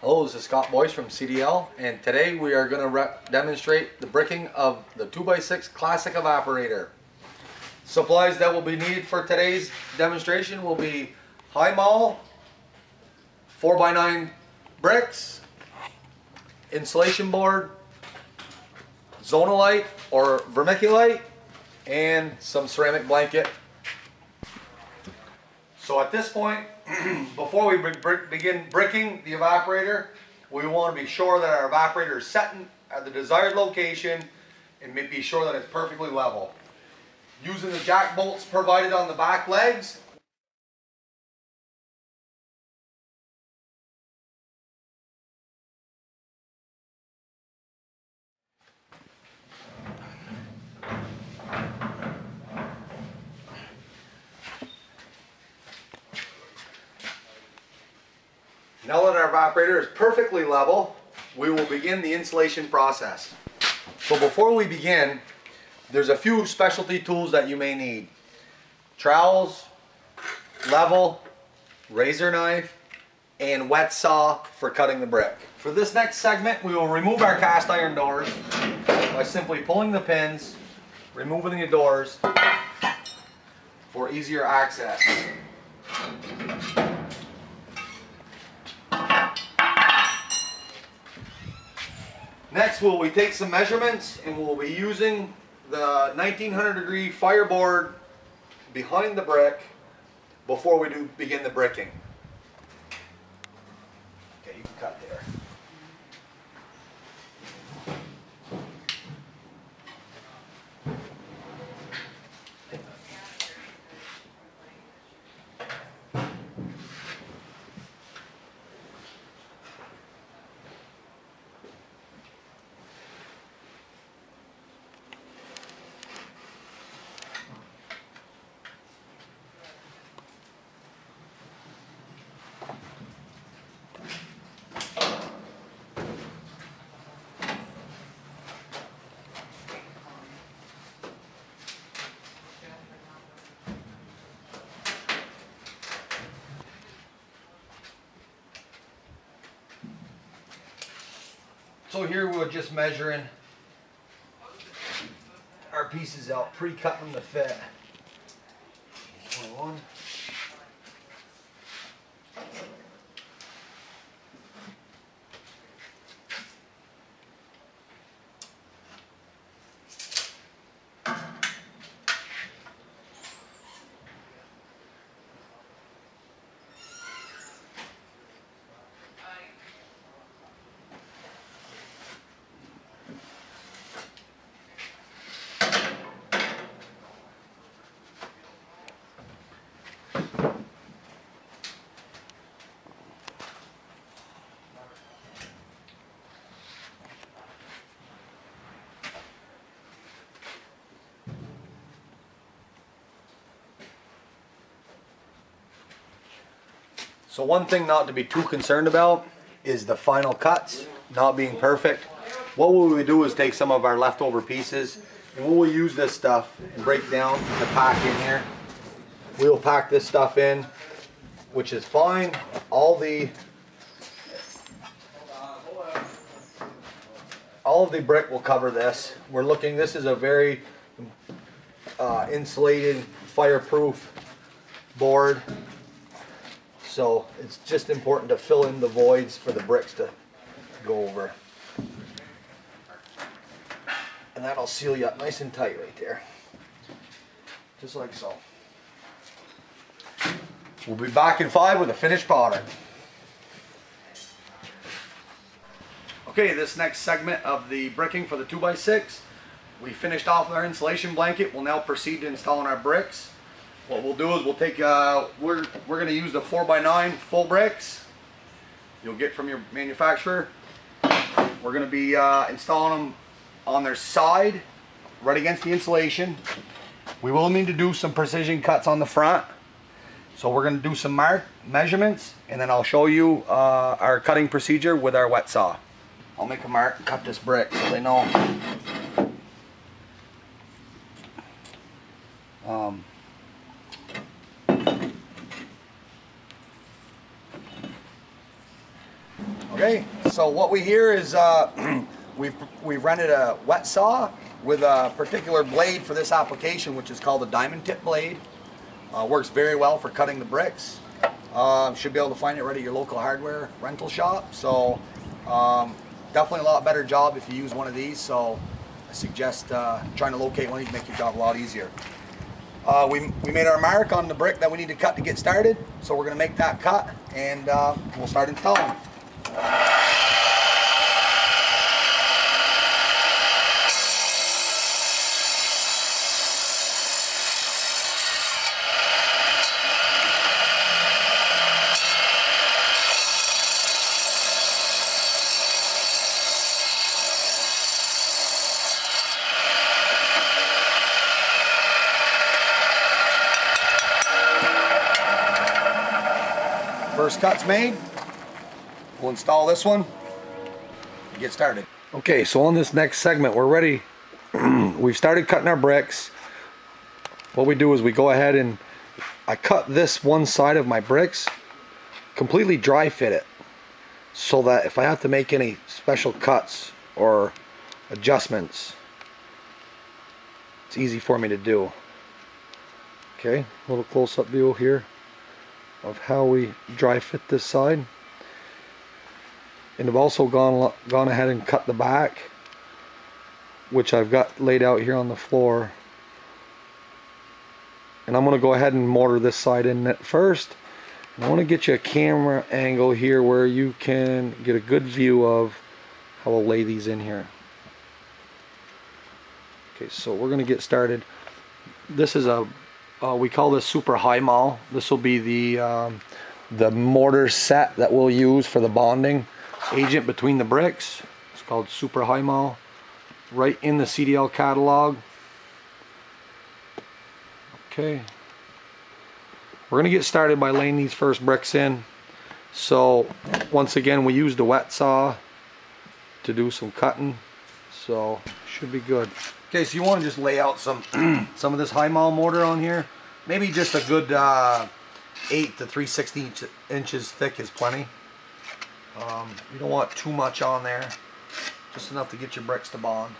Hello, this is Scott Boyce from CDL, and today we are going to demonstrate the bricking of the 2x6 Classic Evaporator. Supplies that will be needed for today's demonstration will be high maul, 4x9 bricks, insulation board, zonalite or vermiculite, and some ceramic blanket. So at this point, before we begin bricking the evaporator, we want to be sure that our evaporator is set at the desired location and be sure that it's perfectly level. Using the jack bolts provided on the back legs, now that our evaporator is perfectly level, we will begin the installation process. So before we begin, there's a few specialty tools that you may need. Trowels, level, razor knife, and wet saw for cutting the brick. For this next segment, we will remove our cast iron doors by simply pulling the pins, removing the doors for easier access. Next, we take some measurements, and we'll be using the 1900-degree fireboard behind the brick before we begin the bricking. Okay, you can cut there. So here we're just measuring our pieces out, pre-cutting them to fit. 21. So one thing not to be too concerned about is the final cuts not being perfect. What we will do is take some of our leftover pieces and we will use this stuff and break down the pack in here. We will pack this stuff in, which is fine. All of the brick will cover this. This is a very insulated, fireproof board. So it's just important to fill in the voids for the bricks to go over. And that'll seal you up nice and tight right there. Just like so. We'll be back in 5 with a finished product. Okay, this next segment of the bricking for the 2x6, we finished off with our insulation blanket. We'll now proceed to installing our bricks. What we'll do is we'll take, we're going to use the 4x9 full bricks you'll get from your manufacturer. We're going to be installing them on their side, right against the insulation. We will need to do some precision cuts on the front. So we're going to do some measurements, and then I'll show you our cutting procedure with our wet saw. I'll make a mark and cut this brick so they know. Okay, so what we hear is we've rented a wet saw with a particular blade for this application, which is called a diamond tip blade. Works very well for cutting the bricks. Should be able to find it right at your local hardware rental shop. So definitely a lot better job if you use one of these. So I suggest trying to locate one to make your job a lot easier. We made our mark on the brick that we need to cut to get started. So we're going to make that cut and we'll start installing. First cut's made. We'll install this one and get started. Okay, so on this next segment, we're ready. We've started cutting our bricks. What we do is we go ahead and I cut this one side of my bricks, completely dry fit it, so that if I have to make any special cuts or adjustments, it's easy for me to do. Okay, a little close-up view here of how we dry fit this side. And I've also gone ahead and cut the back, which I've got laid out here on the floor. And I'm going to go ahead and mortar this side in at first. And I want to get you a camera angle here where you can get a good view of how I'll lay these in here. Okay, so we're going to get started. This is a we call this super high mall. This will be the mortar set that we'll use for the bonding agent between the bricks. It's called super high mall, right in the CDL catalog. Okay, we're gonna get started by laying these first bricks in. So once again, we used a wet saw to do some cutting, so should be good. Okay, so you want to just lay out some of this high mall mortar on here. Maybe just a good 8 to 3/16 inches thick is plenty. You don't want too much on there, just enough to get your bricks to bond.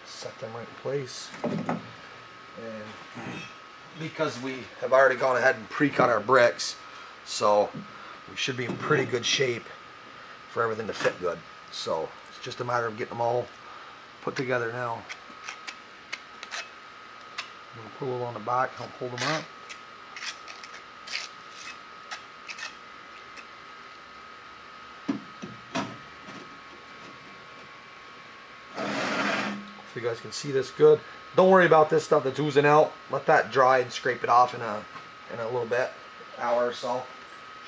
Set them right in place. And because we have already gone ahead and pre-cut our bricks, so we should be in pretty good shape for everything to fit good. So it's just a matter of getting them all put together now. I'm going to put a little on the back, help hold them up. So you guys can see this good. Don't worry about this stuff that's oozing out. Let that dry and scrape it off in a little bit, hour or so.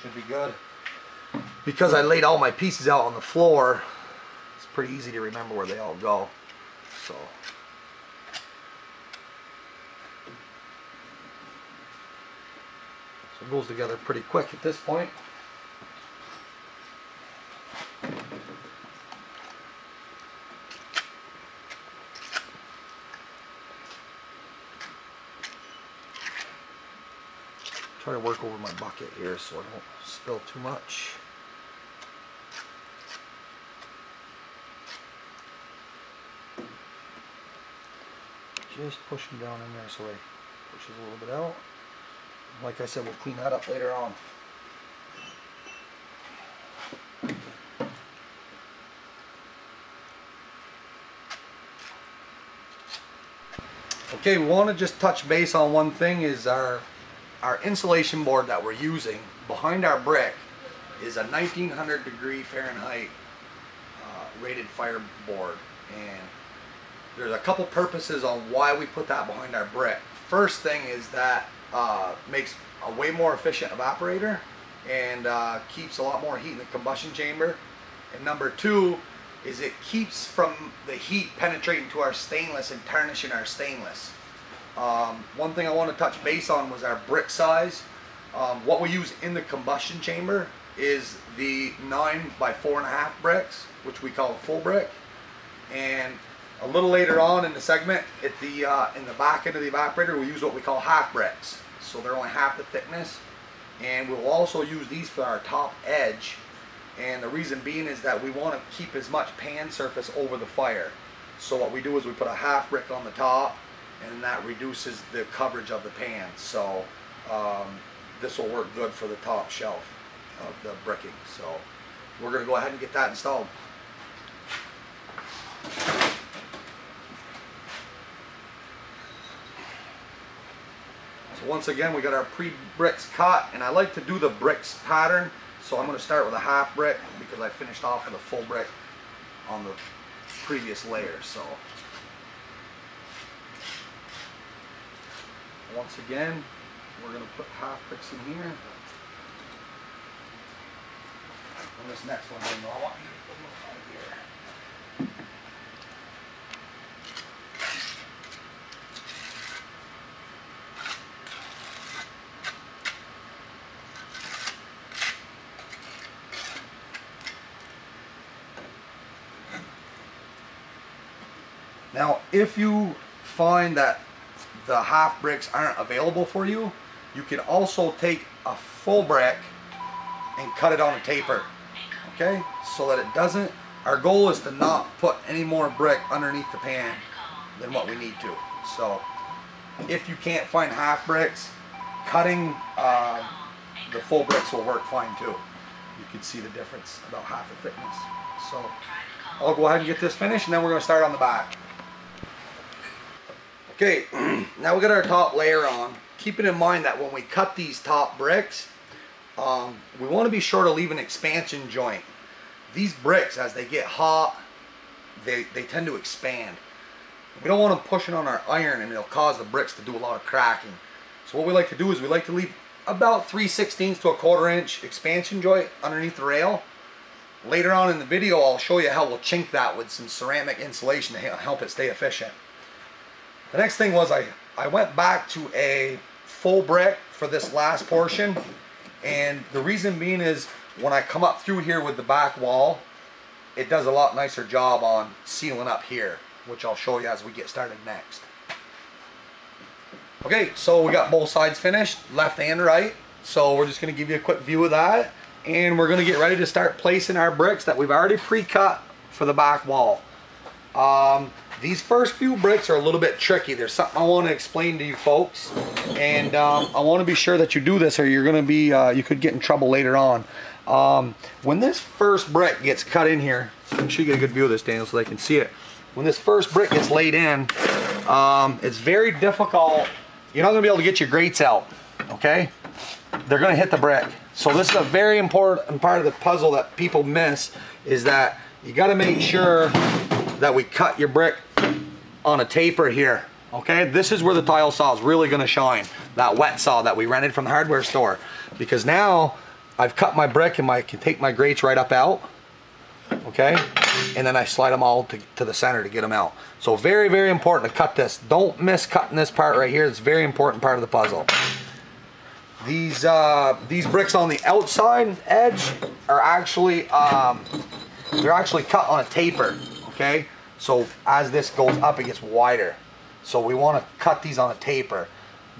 Should be good. Because I laid all my pieces out on the floor, it's pretty easy to remember where they all go. So it goes together pretty quick at this point. Try to work over my bucket here so I don't spill too much. Just pushing down in there so it pushes a little bit out. Like I said, we'll clean that up later on. Okay, we want to just touch base on one thing. Is our insulation board that we're using behind our brick is a 1900 degree Fahrenheit rated fire board, and there's a couple purposes on why we put that behind our brick. First thing is that makes a way more efficient evaporator and keeps a lot more heat in the combustion chamber. And number two is it keeps from the heat penetrating to our stainless and tarnishing our stainless. One thing I want to touch base on was our brick size. What we use in the combustion chamber is the 9 by 4.5 bricks, which we call a full brick. And a little later on in the segment, at the in the back end of the evaporator, we use what we call half bricks. So they're only half the thickness. and we'll also use these for our top edge. And the reason being is that we want to keep as much pan surface over the fire. So what we do is we put a half brick on the top, and that reduces the coverage of the pan. So this will work good for the top shelf of the bricking. So we're going to go ahead and get that installed. So once again, we got our pre-bricks cut, and I like to do the bricks pattern. So I'm going to start with a half brick because I finished off with a full brick on the previous layer. So once again, we're going to put half bricks in here. And this next one, I want you to look right here. Now, if you find that the half bricks aren't available for you, you can also take a full brick and cut it on a taper, okay? So that it doesn't, our goal is to not put any more brick underneath the pan than what we need to. So if you can't find half bricks, cutting the full bricks will work fine too. You can see the difference, about half the thickness. So I'll go ahead and get this finished, and then we're going to start on the back. Okay, now we got our top layer on. Keeping in mind that when we cut these top bricks, we want to be sure to leave an expansion joint. These bricks, as they get hot, they tend to expand. We don't want them pushing on our iron, and it'll cause the bricks to do a lot of cracking. So what we like to do is we like to leave about 3/16 to a 1/4 inch expansion joint underneath the rail. Later on in the video, I'll show you how we'll chink that with some ceramic insulation to help it stay efficient. The next thing was I went back to a full brick for this last portion, and the reason being is when I come up through here with the back wall, it does a lot nicer job on sealing up here, which I'll show you as we get started next. Okay, so we got both sides finished, left and right. So we're just going to give you a quick view of that, and we're going to get ready to start placing our bricks that we've already pre-cut for the back wall. These first few bricks are a little bit tricky. There's something I want to explain to you folks, and I want to be sure that you do this, or you're going to be you could get in trouble later on. When this first brick gets cut in here, make sure you get a good view of this, Daniel, so they can see it. When this first brick gets laid in, it's very difficult. You're not going to be able to get your grates out, okay? They're going to hit the brick. So this is a very important part of the puzzle that people miss, is that you got to make sure that we cut your brick on a taper here, okay? This is where the tile saw is really going to shine, that wet saw that we rented from the hardware store, because now I've cut my brick and I can take my grates right up out, okay? And then I slide them all to the center to get them out. So very, very important to cut this. Don't miss cutting this part right here. It's a very important part of the puzzle. These bricks on the outside edge are actually they're actually cut on a taper, okay? So as this goes up, it gets wider. So we want to cut these on a taper.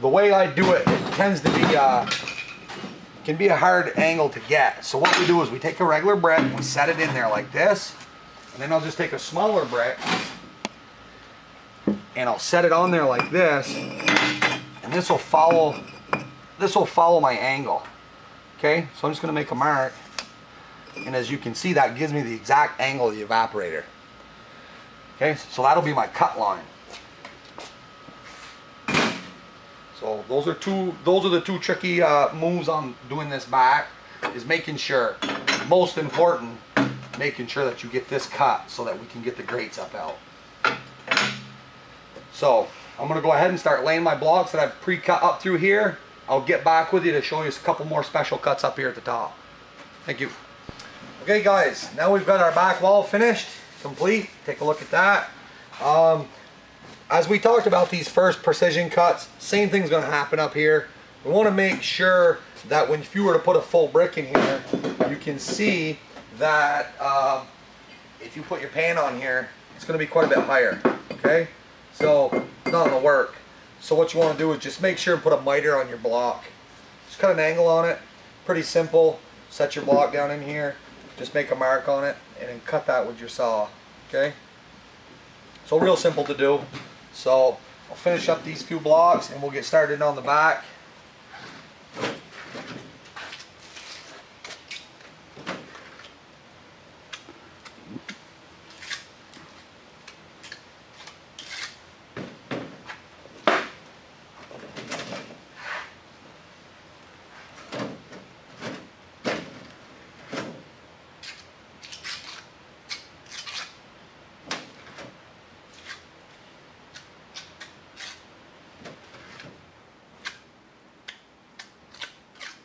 The way I do it, it tends to be can be a hard angle to get. So what we do is we take a regular brick, we set it in there like this, and then I'll just take a smaller brick and I'll set it on there like this, and this will follow my angle. Okay, so I'm just going to make a mark, and as you can see, that gives me the exact angle of the evaporator. Okay, so that'll be my cut line. So those are the two tricky moves on doing this back, is making sure, most important, making sure that you get this cut so that we can get the grates up out. So I'm going to go ahead and start laying my blocks that I've pre-cut up through here. I'll get back with you to show you a couple more special cuts up here at the top. Thank you. Okay guys, now we've got our back wall finished, complete. Take a look at that. As we talked about these first precision cuts, same thing's going to happen up here. We want to make sure that when you were to put a full brick in here, you can see that if you put your pan on here, it's going to be quite a bit higher. Okay, so it's not going to work. So what you want to do is just make sure and put a miter on your block. Just cut an angle on it, pretty simple. Set your block down in here, just make a mark on it, and then cut that with your saw. Okay? So real simple to do. So I'll finish up these few blocks and we'll get started on the back.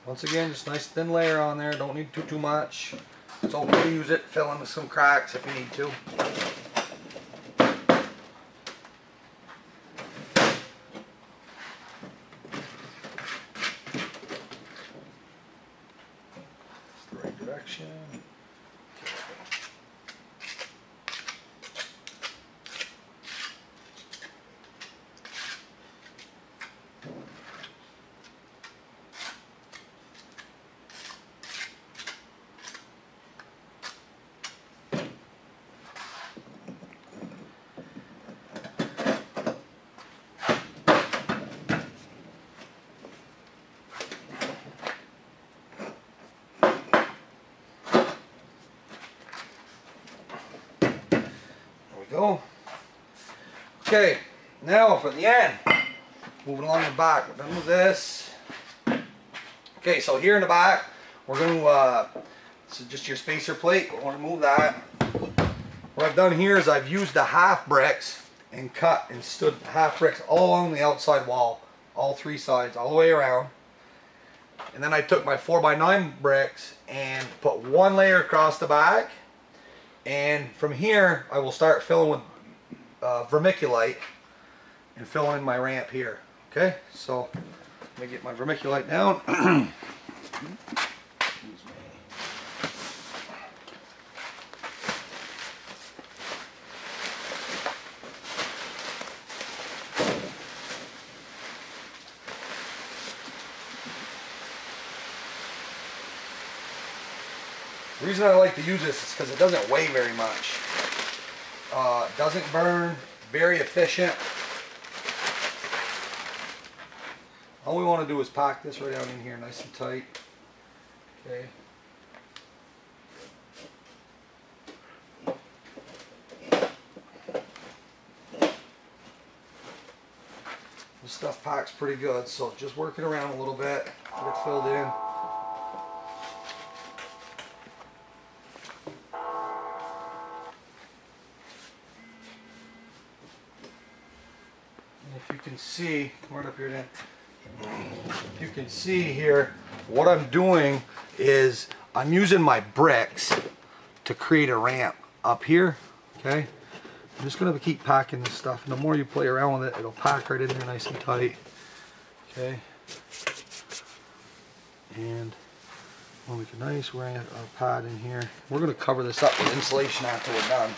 Once again, just nice thin layer on there. Don't need too much. It's okay to use it, fill in with some cracks if you need to. That's the right direction. Go. Okay, now for the end. Moving along the back. We're done with this. Okay, so here in the back, we're going to, this is just your spacer plate. We're going to remove that. What I've done here is I've used the half bricks and cut and stood half bricks all along the outside wall, all three sides, all the way around. And then I took my 4x9 bricks and put one layer across the back. And from here, I will start filling with vermiculite and fill in my ramp here. Okay, so let me get my vermiculite down. The reason I like to use this is because it doesn't weigh very much. It doesn't burn, very efficient. All we want to do is pack this right down in here nice and tight. Okay. This stuff packs pretty good, so just work it around a little bit, get it filled in. If you can see, come right up here then. If you can see here, what I'm doing is I'm using my bricks to create a ramp up here. Okay, I'm just gonna keep packing this stuff, and the more you play around with it, it'll pack right in there nice and tight. Okay, and we'll make a nice ramp pad in here. We're gonna cover this up with insulation after we're done.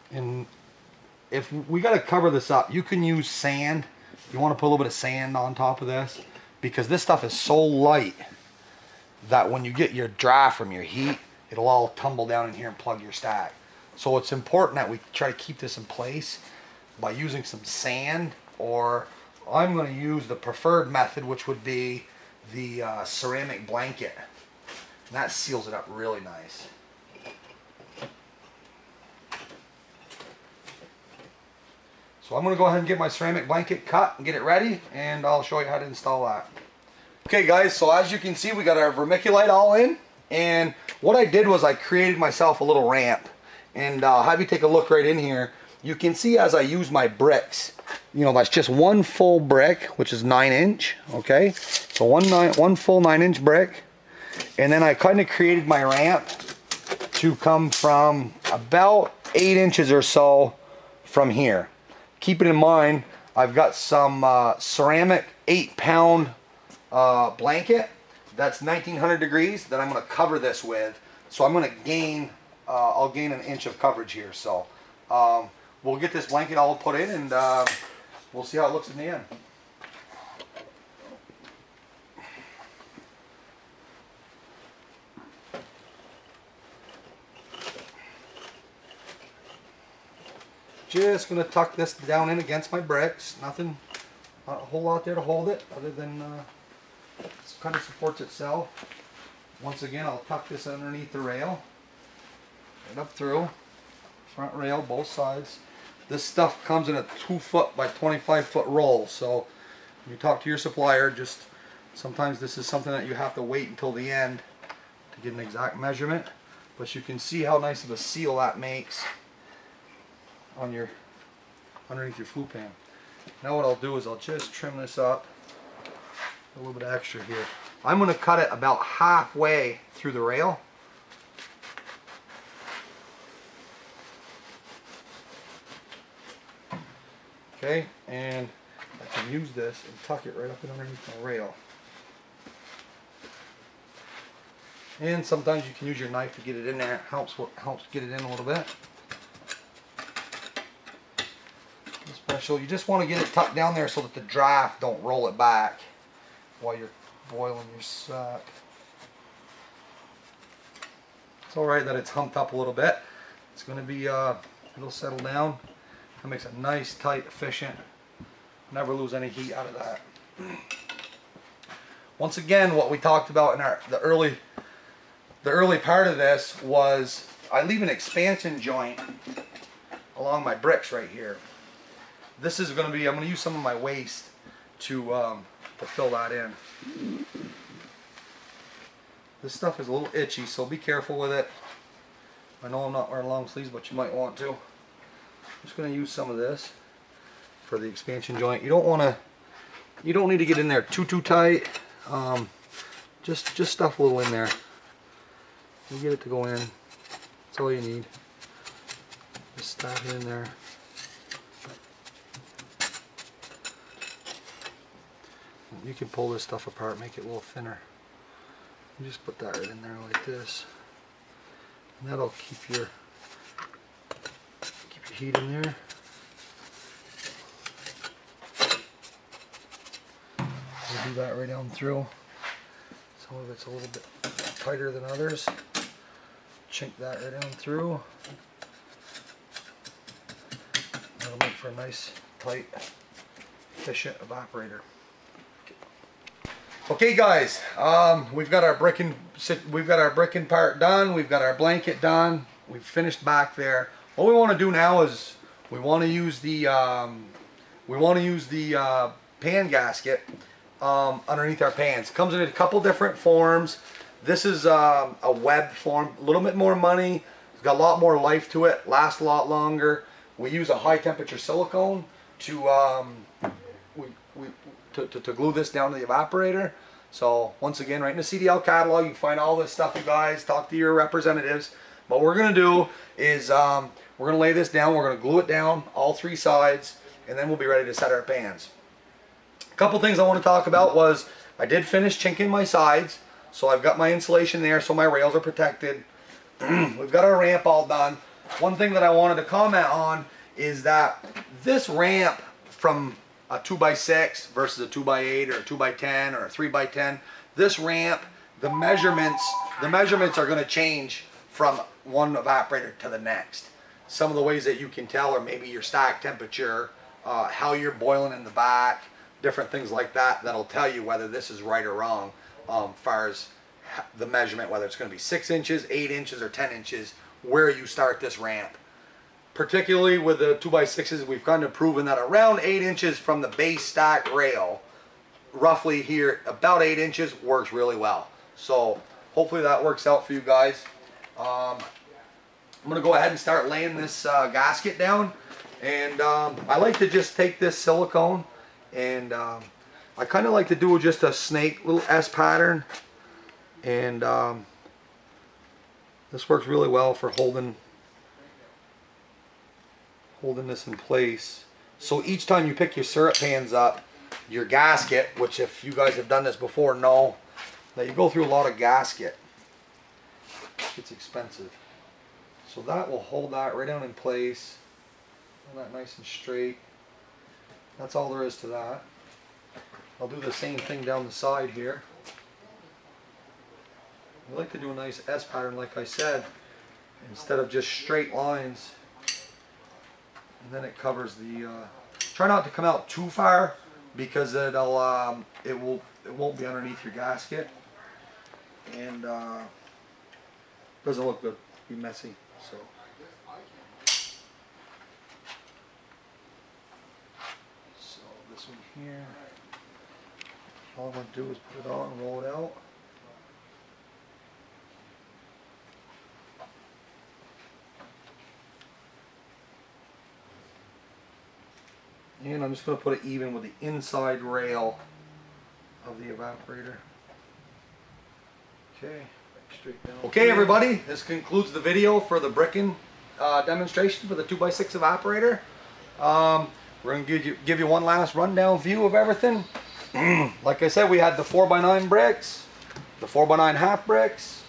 And if we got to cover this up, you can use sand. You want to put a little bit of sand on top of this, because this stuff is so light that when you get your draft from your heat, it'll all tumble down in here and plug your stack. So it's important that we try to keep this in place by using some sand, or I'm going to use the preferred method, which would be the ceramic blanket. And that seals it up really nice. So I'm going to go ahead and get my ceramic blanket cut and get it ready, and I'll show you how to install that. Okay guys, so as you can see, we got our vermiculite all in, and what I did was I created myself a little ramp, and I'll have you take a look right in here. You can see as I use my bricks, you know, that's just one full brick, which is 9-inch, okay? So one full 9-inch brick, and then I kind of created my ramp to come from about 8 inches or so from here. Keeping in mind, I've got some ceramic 8-pound blanket. that's 1900 degrees that I'm going to cover this with. So I'm going to gain, I'll gain an inch of coverage here. So we'll get this blanket all put in, and we'll see how it looks in the end. Just going to tuck this down in against my bricks. Nothing, not a whole lot there to hold it, other than it kind of supports itself. Once again, I'll tuck this underneath the rail, right up through, front rail, both sides. This stuff comes in a 2-foot by 25-foot roll, so when you talk to your supplier, just sometimes this is something that you have to wait until the end to get an exact measurement. But you can see how nice of a seal that makes on your underneath your flue pan. Now what I'll do is I'll just trim this up a little bit extra here. I'm going to cut it about halfway through the rail. Okay, and I can use this and tuck it right up and underneath my rail. And sometimes you can use your knife to get it in there. It helps get it in a little bit. Special. You just want to get it tucked down there so that the draft don't roll it back while you're boiling your sack. It's alright that it's humped up a little bit. It's going to be, it'll settle down. That makes a nice, tight, efficient. Never lose any heat out of that. Once again, what we talked about in the early part of this was I leave an expansion joint along my bricks right here. This is going to be, I'm going to use some of my waste to fill that in. This stuff is a little itchy, so be careful with it. I know I'm not wearing long sleeves, but you might want to. I'm just going to use some of this for the expansion joint. You don't need to get in there too tight. Just stuff a little in there. You get it to go in. That's all you need. Just stuff it in there. You can pull this stuff apart, make it a little thinner. You just put that right in there like this, and that'll keep your heat in there. We'll do that right down through. Some of it's a little bit tighter than others. Chink that right down through. That'll make for a nice, tight, efficient evaporator. Okay, guys, we've got our bricking part done. We've got our blanket done. We've finished back there. What we want to do now is we want to use the pan gasket underneath our pans. It comes in a couple different forms. This is a web form, a little bit more money. It's got a lot more life to it. Lasts a lot longer. We use a high temperature silicone to to glue this down to the evaporator. So once again, right in the CDL catalog, you can find all this stuff, you guys. Talk to your representatives. What we're going to do is we're going to lay this down. We're going to glue it down all 3 sides, and then we'll be ready to set our pans. A couple things I want to talk about was I did finish chinking my sides, so I've got my insulation there so my rails are protected. We've got our ramp all done. One thing that I wanted to comment on is that this ramp from a 2x6 versus a 2x8 or a 2x10 or a 3x10, this ramp, the measurements are going to change from one evaporator to the next. Some of the ways that you can tell are maybe your stack temperature, how you're boiling in the back, different things like that that'll tell you whether this is right or wrong as far as the measurement, whether it's going to be 6 inches, 8 inches, or 10 inches, where you start this ramp. Particularly with the 2x6s, we've kind of proven that around 8 inches from the base stack rail, roughly here, about 8 inches works really well. So hopefully that works out for you guys. I'm going to go ahead and start laying this gasket down. And I like to just take this silicone and I kind of like to do just a snake, little S pattern. And this works really well for holding this in place. So each time you pick your syrup pans up, your gasket, which if you guys have done this before know, that you go through a lot of gasket. It's expensive. So that will hold that right down in place. Hold that nice and straight. That's all there is to that. I'll do the same thing down the side here. I like to do a nice S pattern like I said, instead of just straight lines. And then it covers the, try not to come out too far because it won't be underneath your gasket. And doesn't look good, be messy. So this one here, all I'm going to do is put it on and roll it out. And I'm just going to put it even with the inside rail of the evaporator. Okay, straight down. Okay everybody, this concludes the video for the bricking demonstration for the 2x6 evaporator. We're going to give you one last rundown view of everything. Like I said, we had the 4x9 bricks, the 4x9 half bricks,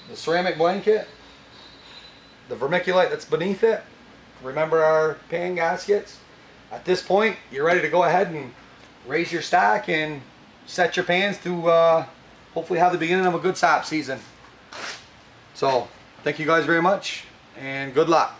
the ceramic blanket, the vermiculite that's beneath it. Remember our pan gaskets. At this point, you're ready to go ahead and raise your stack and set your pans to hopefully have the beginning of a good sap season. So, thank you guys very much and good luck.